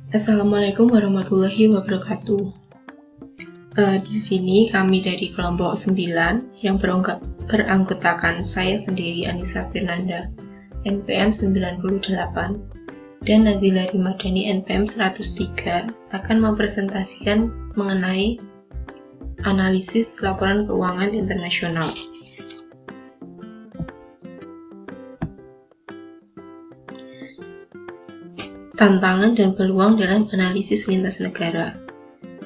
Assalamualaikum warahmatullahi wabarakatuh. Di sini kami dari kelompok 9 yang beranggotakan saya sendiri Anissa Firnanda NPM 98 dan Nazila Rimadhani NPM 103 akan mempresentasikan mengenai analisis laporan keuangan internasional. Tantangan dan peluang dalam analisis lintas negara.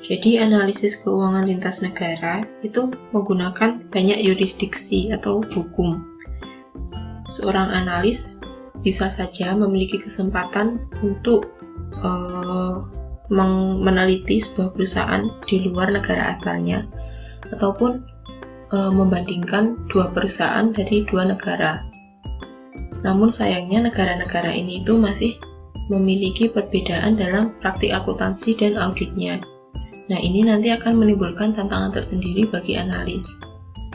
Jadi analisis keuangan lintas negara itu menggunakan banyak yurisdiksi atau hukum. Seorang analis bisa saja memiliki kesempatan untuk meneliti sebuah perusahaan di luar negara asalnya ataupun membandingkan dua perusahaan dari dua negara. Namun sayangnya negara-negara ini itu masih memiliki perbedaan dalam praktik akuntansi dan auditnya. Nah, ini nanti akan menimbulkan tantangan tersendiri bagi analis.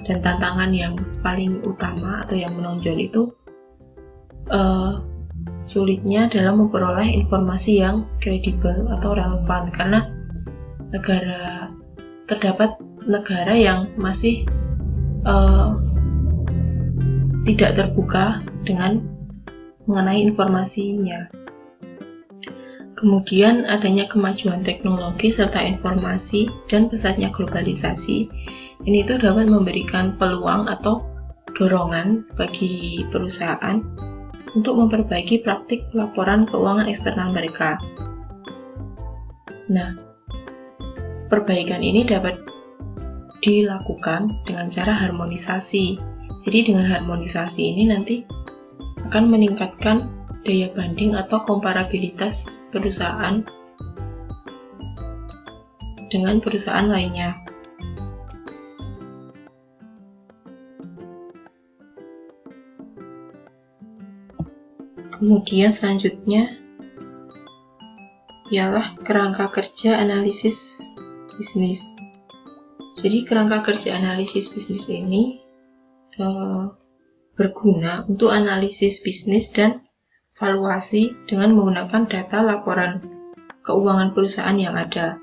Dan tantangan yang paling utama atau yang menonjol itu sulitnya dalam memperoleh informasi yang kredibel atau relevan, karena terdapat negara yang masih tidak terbuka dengan mengenai informasinya. Kemudian adanya kemajuan teknologi serta informasi dan pesatnya globalisasi. Ini tuh dapat memberikan peluang atau dorongan bagi perusahaan untuk memperbaiki praktik laporan keuangan eksternal mereka. Nah, perbaikan ini dapat dilakukan dengan cara harmonisasi. Jadi dengan harmonisasi ini nanti akan meningkatkan daya banding atau komparabilitas perusahaan dengan perusahaan lainnya. Kemudian selanjutnya ialah kerangka kerja analisis bisnis. Jadi kerangka kerja analisis bisnis ini berguna untuk analisis bisnis dan valuasi dengan menggunakan data laporan keuangan perusahaan yang ada.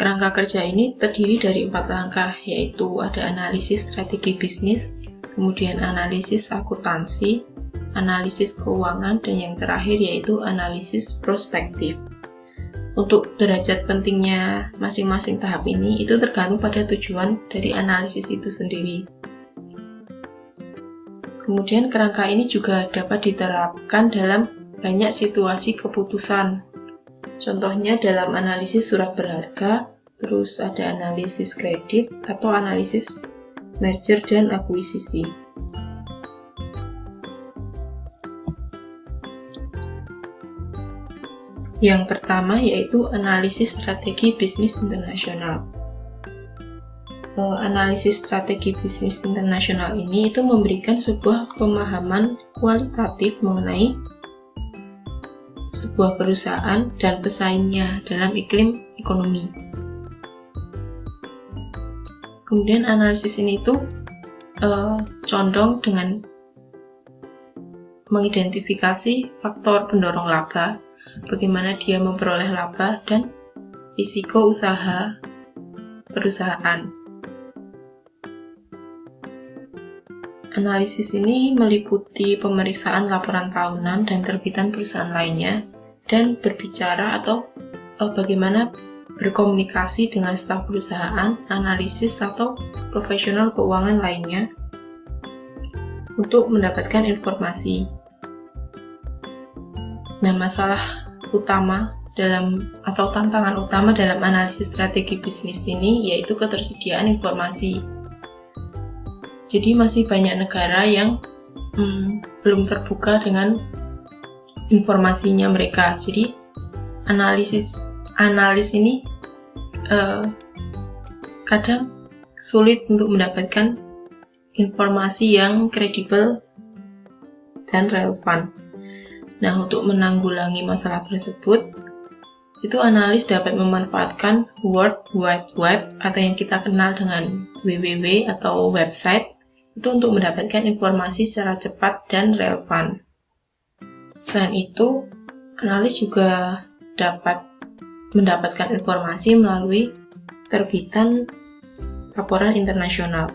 Kerangka kerja ini terdiri dari 4 langkah, yaitu ada analisis strategi bisnis, kemudian analisis akuntansi, analisis keuangan, dan yang terakhir yaitu analisis prospektif. Untuk derajat pentingnya masing-masing tahap ini itu tergantung pada tujuan dari analisis itu sendiri. Kemudian kerangka ini juga dapat diterapkan dalam banyak situasi keputusan. Contohnya dalam analisis surat berharga, terus ada analisis kredit atau analisis merger dan akuisisi. Yang pertama yaitu analisis strategi bisnis internasional. Analisis strategi bisnis internasional ini itu memberikan sebuah pemahaman kualitatif mengenai sebuah perusahaan dan pesaingnya dalam iklim ekonomi. Kemudian analisis ini itu condong dengan mengidentifikasi faktor pendorong laba, bagaimana dia memperoleh laba, dan risiko usaha perusahaan. Analisis ini meliputi pemeriksaan laporan tahunan dan terbitan perusahaan lainnya, dan berbicara atau bagaimana berkomunikasi dengan staf perusahaan, analisis atau profesional keuangan lainnya untuk mendapatkan informasi. Nah, masalah utama atau tantangan utama dalam analisis strategi bisnis ini yaitu ketersediaan informasi. Jadi masih banyak negara yang belum terbuka dengan informasinya mereka. Jadi analis ini kadang sulit untuk mendapatkan informasi yang kredibel dan relevan. Nah, untuk menanggulangi masalah tersebut, itu analis dapat memanfaatkan World Wide Web atau yang kita kenal dengan www atau website itu untuk mendapatkan informasi secara cepat dan relevan. Selain itu, Analis juga dapat mendapatkan informasi melalui terbitan laporan internasional.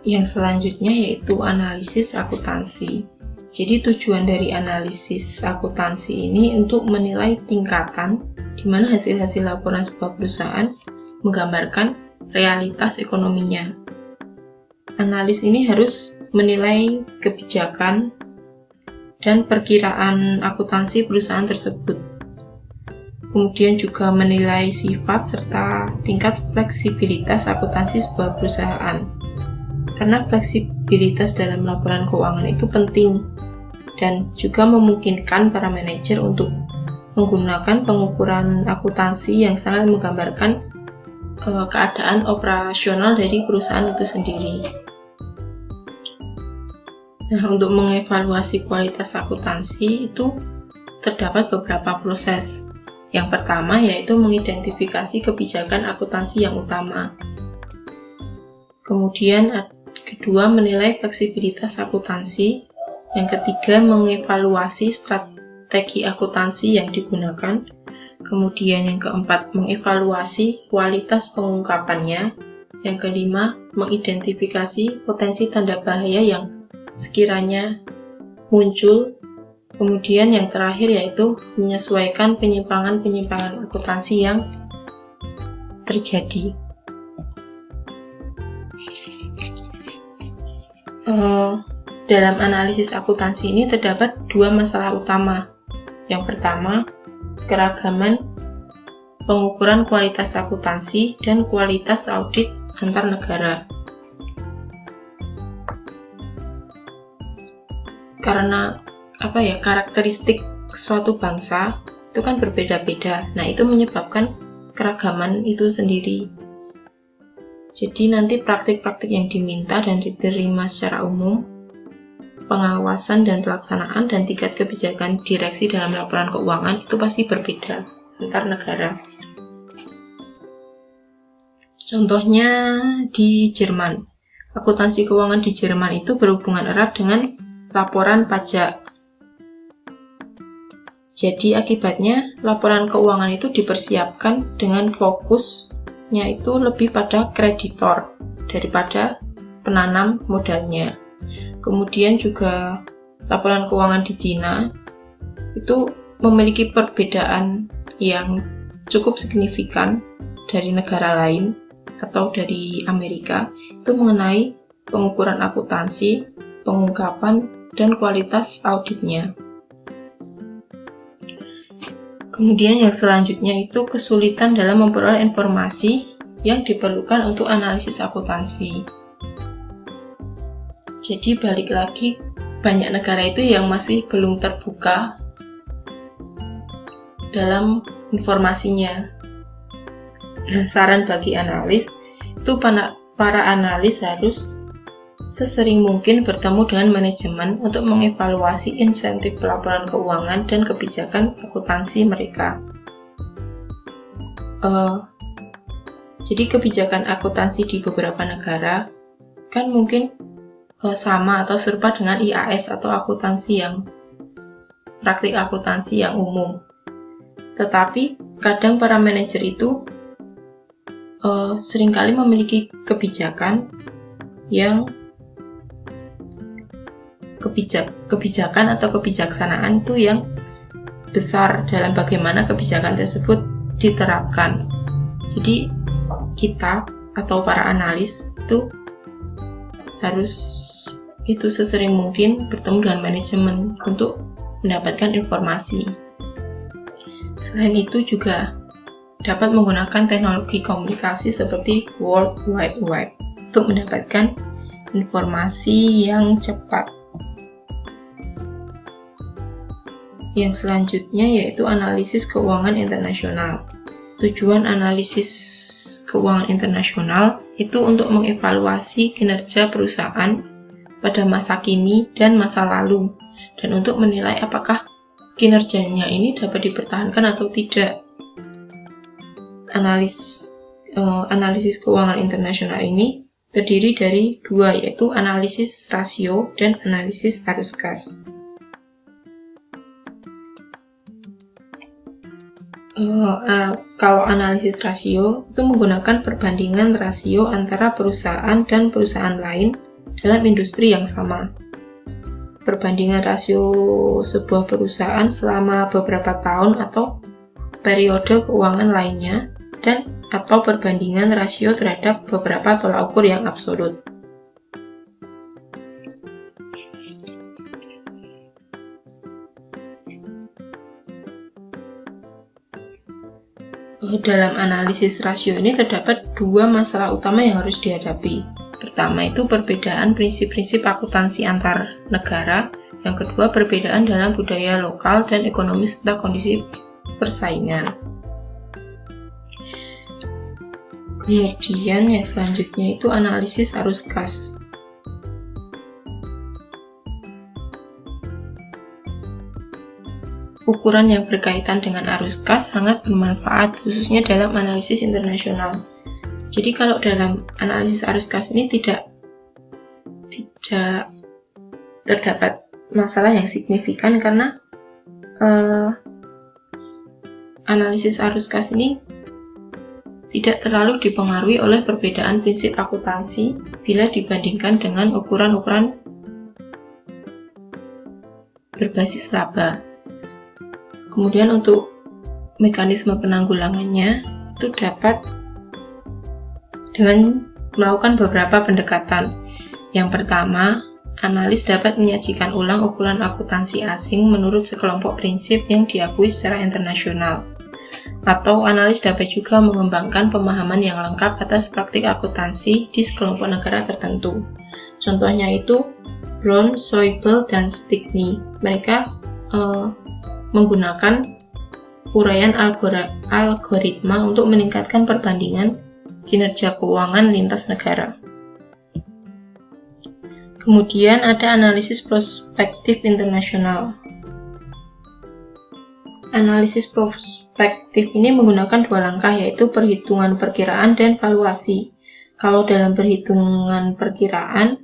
Yang selanjutnya yaitu analisis akuntansi. Jadi tujuan dari analisis akuntansi ini untuk menilai tingkatan di mana hasil-hasil laporan sebuah perusahaan menggambarkan realitas ekonominya. Analis ini harus menilai kebijakan dan perkiraan akuntansi perusahaan tersebut. Kemudian juga menilai sifat serta tingkat fleksibilitas akuntansi sebuah perusahaan. Karena fleksibilitas dalam laporan keuangan itu penting dan juga memungkinkan para manajer untuk menggunakan pengukuran akuntansi yang sangat menggambarkan keadaan operasional dari perusahaan itu sendiri. Nah, untuk mengevaluasi kualitas akuntansi itu terdapat beberapa proses. Yang pertama yaitu mengidentifikasi kebijakan akuntansi yang utama. Kemudian kedua, menilai fleksibilitas akuntansi. Yang ketiga, mengevaluasi strategi akuntansi yang digunakan. Kemudian yang keempat, mengevaluasi kualitas pengungkapannya. Yang kelima, mengidentifikasi potensi tanda bahaya yang sekiranya muncul. Kemudian yang terakhir yaitu menyesuaikan penyimpangan-penyimpangan akuntansi yang terjadi. Dalam analisis akuntansi ini terdapat dua masalah utama. Yang pertama, keragaman pengukuran kualitas akuntansi dan kualitas audit antar negara. Karena karakteristik suatu bangsa itu kan berbeda-beda. Nah, itu menyebabkan keragaman itu sendiri. Jadi nanti praktik-praktik yang diminta dan diterima secara umum, pengawasan dan pelaksanaan, dan tingkat kebijakan direksi dalam laporan keuangan itu pasti berbeda antar negara. Contohnya di Jerman. Akuntansi keuangan di Jerman itu berhubungan erat dengan laporan pajak. Jadi akibatnya laporan keuangan itu dipersiapkan dengan fokusnya itu lebih pada kreditor daripada penanam modalnya. Kemudian juga laporan keuangan di Cina itu memiliki perbedaan yang cukup signifikan dari negara lain atau dari Amerika, itu mengenai pengukuran akuntansi, pengungkapan, dan kualitas auditnya. Kemudian yang selanjutnya itu kesulitan dalam memperoleh informasi yang diperlukan untuk analisis akuntansi. Jadi balik lagi, banyak negara itu yang masih belum terbuka dalam informasinya. Nah, saran bagi analis itu para analis harus sesering mungkin bertemu dengan manajemen untuk mengevaluasi insentif pelaporan keuangan dan kebijakan akuntansi mereka. Jadi kebijakan akuntansi di beberapa negara kan mungkin sama atau serupa dengan IAS atau praktik akuntansi yang umum. Tetapi kadang para manajer itu seringkali memiliki kebijakan atau kebijaksanaan itu yang besar dalam bagaimana kebijakan tersebut diterapkan. Jadi kita atau para analis itu harus sesering mungkin bertemu dengan manajemen untuk mendapatkan informasi. Selain itu juga dapat menggunakan teknologi komunikasi seperti World Wide Web untuk mendapatkan informasi yang cepat. Yang selanjutnya yaitu analisis keuangan internasional. Tujuan analisis keuangan internasional itu untuk mengevaluasi kinerja perusahaan pada masa kini dan masa lalu, dan untuk menilai apakah kinerjanya ini dapat dipertahankan atau tidak. Analisis keuangan internasional ini terdiri dari dua, yaitu analisis rasio dan analisis arus kas. Kalau analisis rasio itu menggunakan perbandingan rasio antara perusahaan dan perusahaan lain dalam industri yang sama. Perbandingan rasio sebuah perusahaan selama beberapa tahun atau periode keuangan lainnya, dan atau perbandingan rasio terhadap beberapa tolak ukur yang absolut. Dalam analisis rasio ini terdapat dua masalah utama yang harus dihadapi. Pertama itu perbedaan prinsip-prinsip akuntansi antar negara. Yang kedua perbedaan dalam budaya lokal dan ekonomi serta kondisi persaingan. Kemudian yang selanjutnya itu analisis arus kas. Ukuran yang berkaitan dengan arus kas sangat bermanfaat, khususnya dalam analisis internasional. Jadi kalau dalam analisis arus kas ini tidak terdapat masalah yang signifikan, karena analisis arus kas ini tidak terlalu dipengaruhi oleh perbedaan prinsip akuntansi bila dibandingkan dengan ukuran-ukuran berbasis laba. Kemudian untuk mekanisme penanggulangannya itu dapat dengan melakukan beberapa pendekatan. Yang pertama, analis dapat menyajikan ulang ukuran akuntansi asing menurut sekelompok prinsip yang diakui secara internasional. Atau analis dapat juga mengembangkan pemahaman yang lengkap atas praktik akuntansi di sekelompok negara tertentu. Contohnya itu Brown, Schäuble, dan Stickney. Mereka menggunakan uraian algoritma untuk meningkatkan perbandingan kinerja keuangan lintas negara. Kemudian ada analisis prospektif internasional. Analisis prospektif ini menggunakan dua langkah, yaitu perhitungan perkiraan dan valuasi. Kalau dalam perhitungan perkiraan,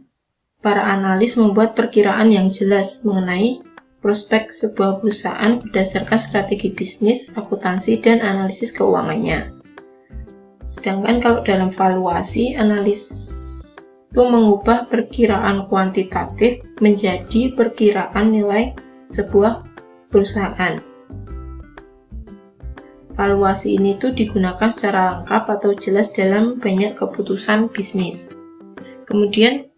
para analis membuat perkiraan yang jelas mengenai prospek sebuah perusahaan berdasarkan strategi bisnis, akuntansi, dan analisis keuangannya. Sedangkan kalau dalam valuasi, analis itu mengubah perkiraan kuantitatif menjadi perkiraan nilai sebuah perusahaan. Valuasi ini tuh digunakan secara lengkap atau jelas dalam banyak keputusan bisnis. Kemudian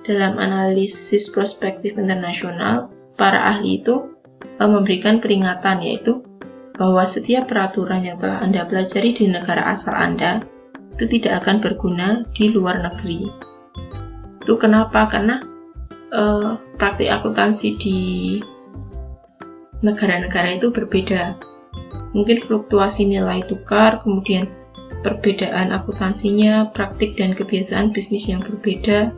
dalam analisis prospektif internasional, para ahli itu memberikan peringatan, yaitu bahwa setiap peraturan yang telah Anda pelajari di negara asal Anda itu tidak akan berguna di luar negeri. Itu kenapa? Karena praktik akuntansi di negara-negara itu berbeda. Mungkin fluktuasi nilai tukar, kemudian perbedaan akuntansinya, praktik dan kebiasaan bisnis yang berbeda,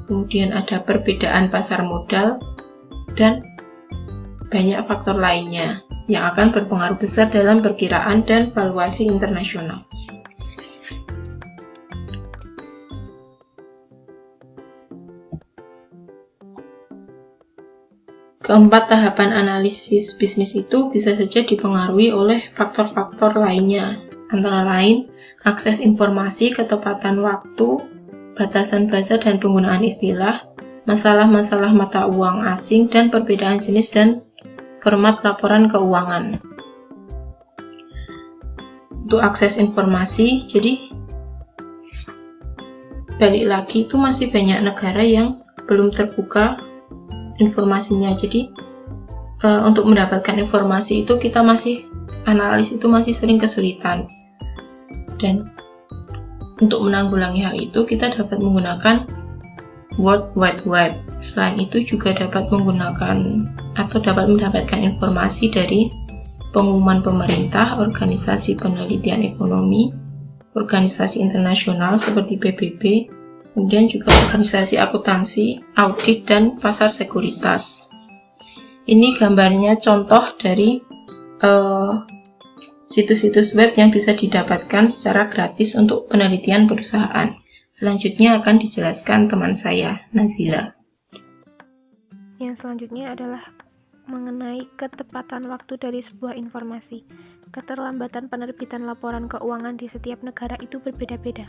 kemudian ada perbedaan pasar modal, dan banyak faktor lainnya yang akan berpengaruh besar dalam perkiraan dan valuasi internasional. Keempat tahapan analisis bisnis itu bisa saja dipengaruhi oleh faktor-faktor lainnya, antara lain akses informasi, ketepatan waktu, batasan bahasa dan penggunaan istilah, masalah-masalah mata uang asing, dan perbedaan jenis dan format laporan keuangan. Untuk akses informasi, jadi balik lagi itu masih banyak negara yang belum terbuka informasinya. Jadi untuk mendapatkan informasi itu analis itu masih sering kesulitan. Dan untuk menanggulangi hal itu kita dapat menggunakan World Wide Web. Selain itu juga dapat menggunakan atau dapat mendapatkan informasi dari pengumuman pemerintah, organisasi penelitian ekonomi, organisasi internasional seperti PBB, kemudian juga organisasi akuntansi, audit, dan pasar sekuritas. Ini gambarnya contoh dari situs-situs web yang bisa didapatkan secara gratis untuk penelitian perusahaan. Selanjutnya akan dijelaskan teman saya, Nazila. Yang selanjutnya adalah mengenai ketepatan waktu dari sebuah informasi. Keterlambatan penerbitan laporan keuangan di setiap negara itu berbeda-beda.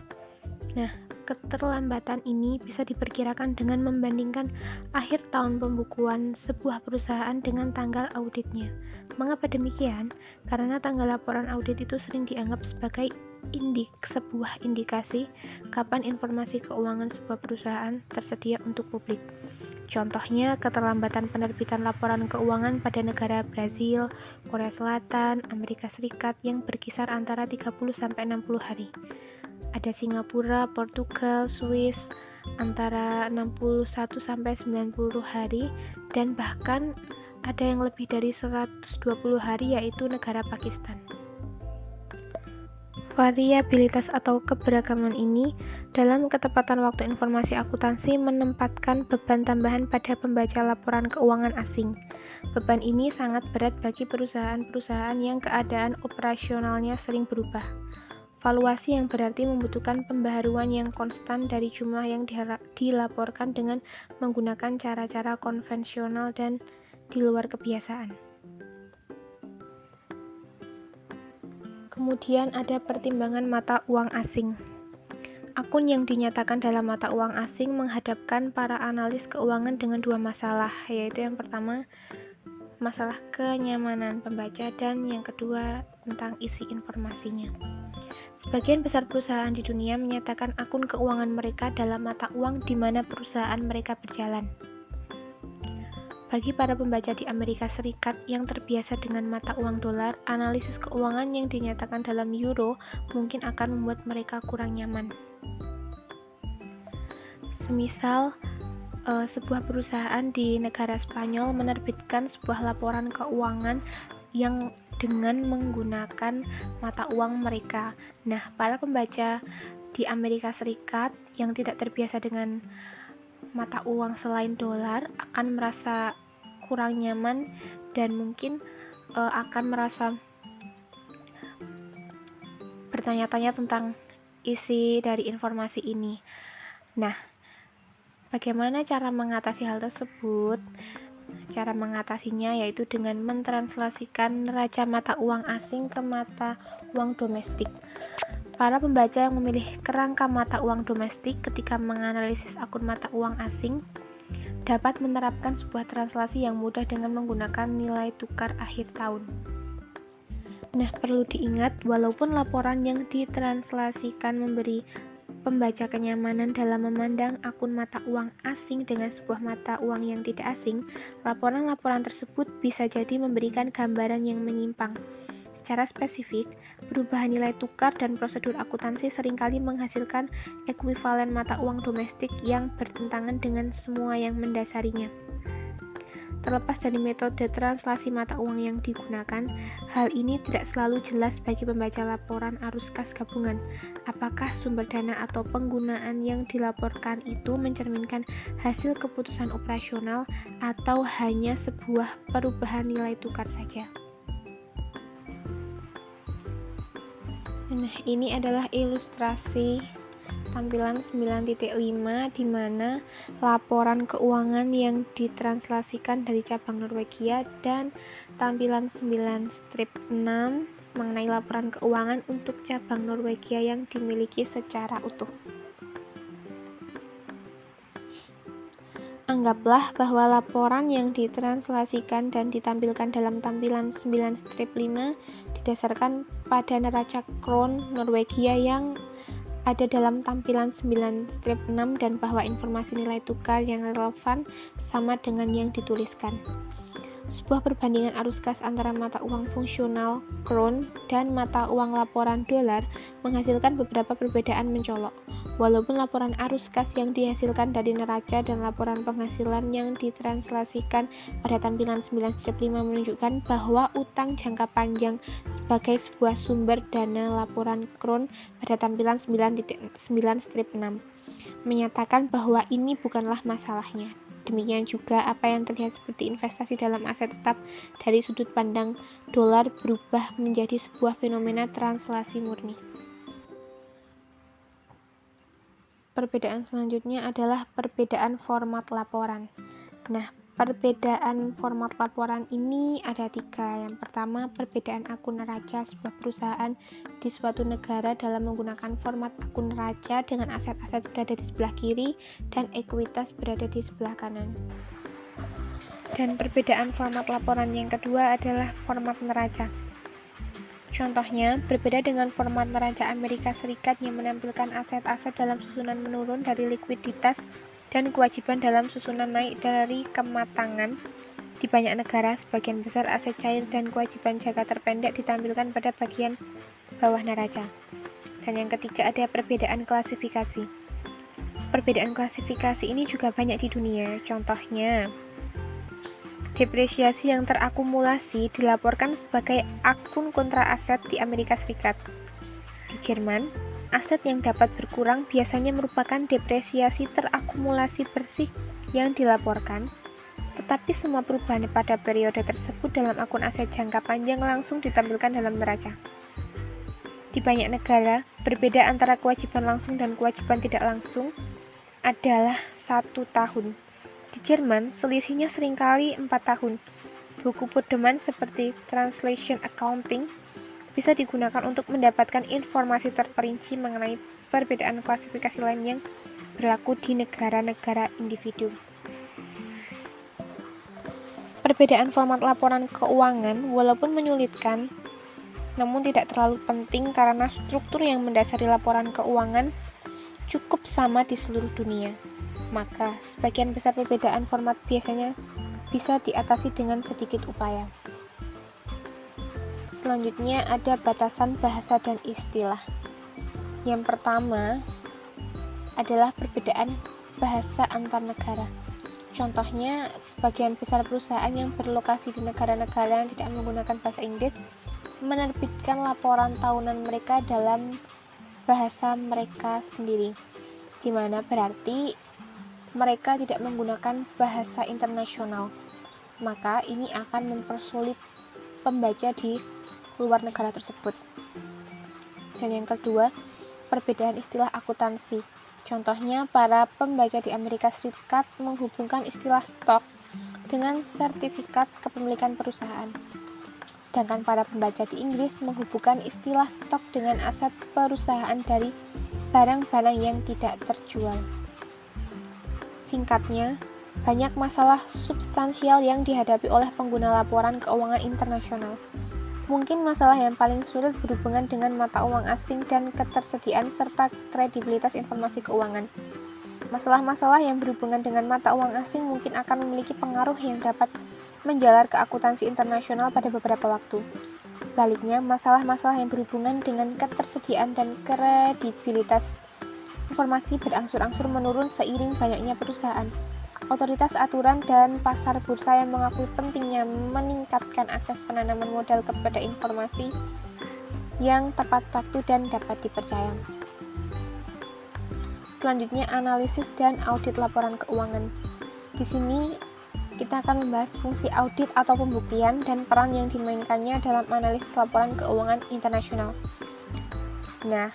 Nah, keterlambatan ini bisa diperkirakan dengan membandingkan akhir tahun pembukuan sebuah perusahaan dengan tanggal auditnya. Mengapa demikian? Karena tanggal laporan audit itu sering dianggap sebagai sebuah indikasi kapan informasi keuangan sebuah perusahaan tersedia untuk publik. Contohnya, keterlambatan penerbitan laporan keuangan pada negara Brazil, Korea Selatan, Amerika Serikat yang berkisar antara 30-60 hari. Ada Singapura, Portugal, Swiss antara 61-90 hari, dan bahkan ada yang lebih dari 120 hari, yaitu negara Pakistan. Variabilitas atau keberagaman ini dalam ketepatan waktu informasi akuntansi menempatkan beban tambahan pada pembaca laporan keuangan asing. Beban ini sangat berat bagi perusahaan-perusahaan yang keadaan operasionalnya sering berubah. Valuasi yang berarti membutuhkan pembaharuan yang konstan dari jumlah yang dilaporkan dengan menggunakan cara-cara konvensional dan di luar kebiasaan. Kemudian ada pertimbangan mata uang asing. Akun yang dinyatakan dalam mata uang asing menghadapkan para analis keuangan dengan dua masalah, yaitu yang pertama, masalah kenyamanan pembaca, dan yang kedua, tentang isi informasinya. Sebagian besar perusahaan di dunia menyatakan akun keuangan mereka dalam mata uang di mana perusahaan mereka berjalan. Bagi para pembaca di Amerika Serikat yang terbiasa dengan mata uang dolar, analisis keuangan yang dinyatakan dalam euro mungkin akan membuat mereka kurang nyaman. Semisal, sebuah perusahaan di negara Spanyol menerbitkan sebuah laporan keuangan yang dengan menggunakan mata uang mereka. Nah, para pembaca di Amerika Serikat yang tidak terbiasa dengan mata uang selain dolar akan merasa kurang nyaman dan mungkin akan merasa bertanya-tanya tentang isi dari informasi ini. Nah, bagaimana cara mengatasi hal tersebut? Cara mengatasinya yaitu dengan mentranslasikan neraca mata uang asing ke mata uang domestik. Para pembaca yang memilih kerangka mata uang domestik ketika menganalisis akun mata uang asing dapat menerapkan sebuah translasi yang mudah dengan menggunakan nilai tukar akhir tahun. Nah, perlu diingat, walaupun laporan yang ditranslasikan memberi pembaca kenyamanan dalam memandang akun mata uang asing dengan sebuah mata uang yang tidak asing, laporan-laporan tersebut bisa jadi memberikan gambaran yang menyimpang. Secara spesifik, perubahan nilai tukar dan prosedur akuntansi seringkali menghasilkan ekuivalen mata uang domestik yang bertentangan dengan semua yang mendasarinya. Terlepas dari metode translasi mata uang yang digunakan, hal ini tidak selalu jelas bagi pembaca laporan arus kas gabungan. Apakah sumber dana atau penggunaan yang dilaporkan itu mencerminkan hasil keputusan operasional atau hanya sebuah perubahan nilai tukar saja? Nah, ini adalah ilustrasi tampilan 9.5 di mana laporan keuangan yang ditranslasikan dari cabang Norwegia dan tampilan 9-6 mengenai laporan keuangan untuk cabang Norwegia yang dimiliki secara utuh. Anggaplah bahwa laporan yang ditranslasikan dan ditampilkan dalam tampilan 9-5 didasarkan pada neraca kron Norwegia yang ada dalam tampilan 9-6 dan bahwa informasi nilai tukar yang relevan sama dengan yang dituliskan. Sebuah perbandingan arus kas antara mata uang fungsional kron dan mata uang laporan dolar menghasilkan beberapa perbedaan mencolok. Walaupun laporan arus kas yang dihasilkan dari neraca dan laporan penghasilan yang ditranslasikan pada tampilan 9-5 menunjukkan bahwa utang jangka panjang sebagai sebuah sumber dana laporan kron pada tampilan 9-6 menyatakan bahwa ini bukanlah masalahnya. Demikian juga apa yang terlihat seperti investasi dalam aset tetap dari sudut pandang dolar berubah menjadi sebuah fenomena translasi murni. perbedaan selanjutnya adalah perbedaan format laporan. Nah, perbedaan format laporan ini ada 3. Yang pertama, perbedaan akun neraca sebuah perusahaan di suatu negara dalam menggunakan format akun neraca dengan aset-aset berada di sebelah kiri dan ekuitas berada di sebelah kanan. Dan perbedaan format laporan yang kedua adalah format neraca. Contohnya, berbeda dengan format neraca Amerika Serikat yang menampilkan aset-aset dalam susunan menurun dari likuiditas dan kewajiban dalam susunan naik dari kematangan. Di banyak negara, sebagian besar aset cair dan kewajiban jaga terpendek ditampilkan pada bagian bawah neraca. Dan yang ketiga ada perbedaan klasifikasi. Perbedaan klasifikasi ini juga banyak di dunia. Contohnya, depresiasi yang terakumulasi dilaporkan sebagai akun kontra aset di Amerika Serikat. Di Jerman, aset yang dapat berkurang biasanya merupakan depresiasi terakumulasi bersih yang dilaporkan, tetapi semua perubahan pada periode tersebut dalam akun aset jangka panjang langsung ditampilkan dalam neraca. Di banyak negara, berbeda antara kewajiban langsung dan kewajiban tidak langsung adalah 1 tahun. Di Jerman, selisihnya seringkali 4 tahun. Buku pedoman seperti Translation Accounting bisa digunakan untuk mendapatkan informasi terperinci mengenai perbedaan klasifikasi lain yang berlaku di negara-negara individu. Perbedaan format laporan keuangan walaupun menyulitkan, namun tidak terlalu penting karena struktur yang mendasari laporan keuangan cukup sama di seluruh dunia. Maka, sebagian besar perbedaan format biasanya bisa diatasi dengan sedikit upaya. Selanjutnya ada batasan bahasa dan istilah. Yang pertama adalah perbedaan bahasa antar negara. Contohnya, sebagian besar perusahaan yang berlokasi di negara-negara yang tidak menggunakan bahasa Inggris menerbitkan laporan tahunan mereka dalam bahasa mereka sendiri, di mana berarti mereka tidak menggunakan bahasa internasional. Maka ini akan mempersulit pembaca di luar negara tersebut. Dan yang kedua, perbedaan istilah akuntansi. Contohnya, para pembaca di Amerika Serikat menghubungkan istilah stok dengan sertifikat kepemilikan perusahaan. Sedangkan para pembaca di Inggris menghubungkan istilah stok dengan aset perusahaan dari barang-barang yang tidak terjual. Singkatnya, banyak masalah substansial yang dihadapi oleh pengguna laporan keuangan internasional. Mungkin masalah yang paling sulit berhubungan dengan mata uang asing dan ketersediaan serta kredibilitas informasi keuangan. Masalah-masalah yang berhubungan dengan mata uang asing mungkin akan memiliki pengaruh yang dapat menjalar ke akuntansi internasional pada beberapa waktu. Sebaliknya, masalah-masalah yang berhubungan dengan ketersediaan dan kredibilitas informasi berangsur-angsur menurun seiring banyaknya perusahaan, otoritas aturan, dan pasar bursa yang mengakui pentingnya meningkatkan akses penanaman modal kepada informasi yang tepat waktu dan dapat dipercaya. Selanjutnya, analisis dan audit laporan keuangan. Di sini kita akan membahas fungsi audit atau pembuktian dan peran yang dimainkannya dalam analisis laporan keuangan internasional. Nah,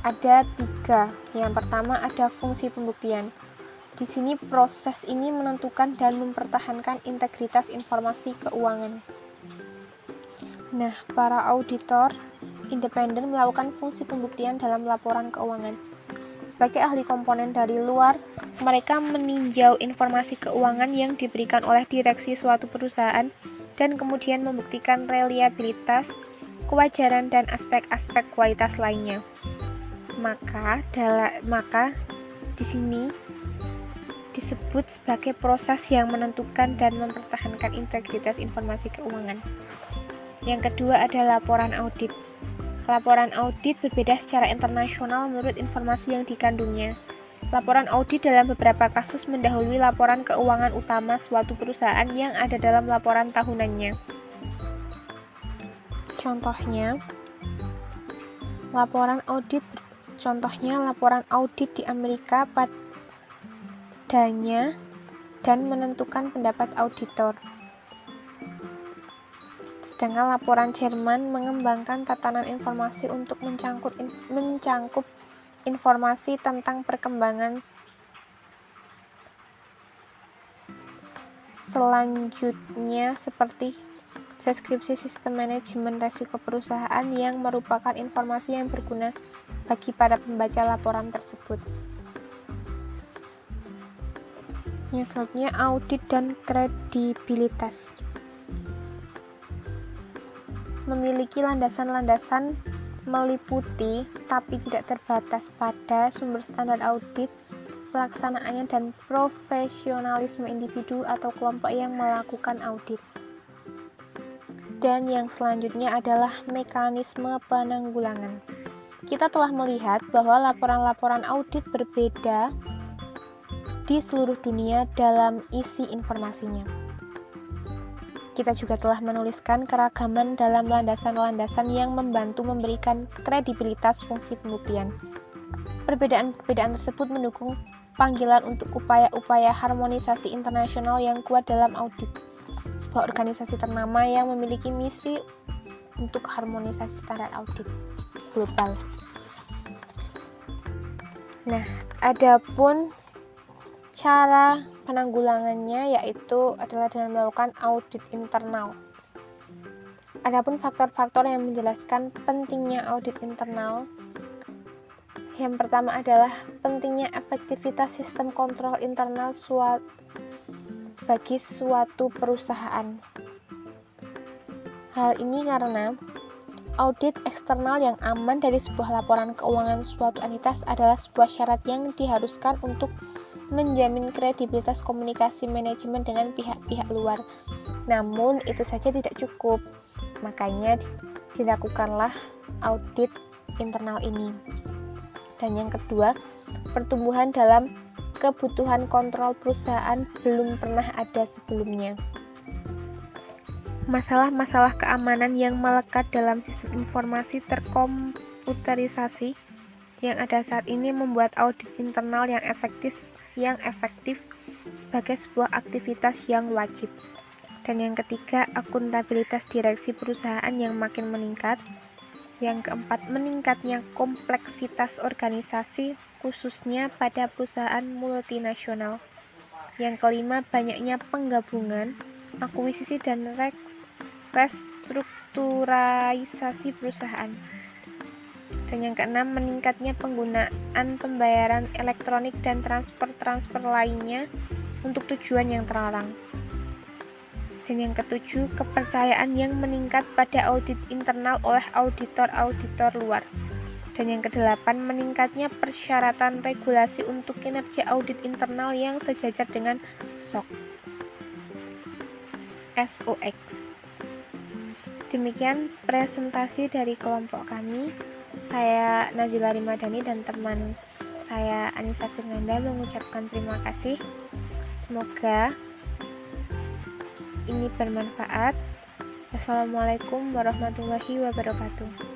ada 3. Yang pertama ada fungsi pembuktian. Di sini proses ini menentukan dan mempertahankan integritas informasi keuangan. Nah, para auditor independen melakukan fungsi pembuktian dalam laporan keuangan. Sebagai ahli komponen dari luar, mereka meninjau informasi keuangan yang diberikan oleh direksi suatu perusahaan dan kemudian membuktikan reliabilitas, kewajaran, dan aspek-aspek kualitas lainnya. Maka di sini disebut sebagai proses yang menentukan dan mempertahankan integritas informasi keuangan. Yang kedua ada laporan audit. Laporan audit berbeda secara internasional menurut informasi yang dikandungnya. Laporan audit dalam beberapa kasus mendahului laporan keuangan utama suatu perusahaan yang ada dalam laporan tahunannya. Contohnya, laporan audit di Amerika padanya dan menentukan pendapat auditor. Sedangkan laporan Jerman mengembangkan tatanan informasi untuk mencangkup informasi tentang perkembangan selanjutnya seperti deskripsi sistem manajemen risiko perusahaan yang merupakan informasi yang berguna bagi para pembaca laporan tersebut. Yang selanjutnya, audit dan kredibilitas. Memiliki landasan-landasan meliputi tapi tidak terbatas pada sumber standar audit, pelaksanaannya, dan profesionalisme individu atau kelompok yang melakukan audit. Dan yang selanjutnya adalah mekanisme penanggulangan. Kita telah melihat bahwa laporan-laporan audit berbeda di seluruh dunia dalam isi informasinya. Kita juga telah menuliskan keragaman dalam landasan-landasan yang membantu memberikan kredibilitas fungsi pembuktian. Perbedaan-perbedaan tersebut mendukung panggilan untuk upaya-upaya harmonisasi internasional yang kuat dalam audit, sebuah organisasi ternama yang memiliki misi untuk harmonisasi standar audit global. Nah, adapun cara penanggulangannya yaitu adalah dengan melakukan audit internal. Adapun faktor-faktor yang menjelaskan pentingnya audit internal, yang pertama adalah pentingnya efektivitas sistem kontrol internal bagi suatu perusahaan. Hal ini karena audit eksternal yang aman dari sebuah laporan keuangan suatu entitas adalah sebuah syarat yang diharuskan untuk menjamin kredibilitas komunikasi manajemen dengan pihak-pihak luar. Namun itu saja tidak cukup, makanya dilakukanlah audit internal ini. Dan yang kedua, pertumbuhan dalam kebutuhan kontrol perusahaan belum pernah ada sebelumnya. Masalah-masalah keamanan yang melekat dalam sistem informasi terkomputerisasi yang ada saat ini membuat audit internal yang efektif sebagai sebuah aktivitas yang wajib. Dan yang ketiga, akuntabilitas direksi perusahaan yang makin meningkat. Yang keempat, meningkatnya kompleksitas organisasi khususnya pada perusahaan multinasional. Yang kelima, banyaknya penggabungan, akuisisi, dan restrukturalisasi perusahaan. Dan yang keenam, meningkatnya penggunaan pembayaran elektronik dan transfer lainnya untuk tujuan yang terlarang. Dan yang ketujuh, kepercayaan yang meningkat pada audit internal oleh auditor-auditor luar. Dan yang kedelapan, meningkatnya persyaratan regulasi untuk kinerja audit internal yang sejajar dengan SOX. Demikian presentasi dari kelompok kami. Saya Nazila Rimadhani dan teman saya Anissa Fernanda mengucapkan terima kasih. Semoga ini bermanfaat. Wassalamualaikum warahmatullahi wabarakatuh.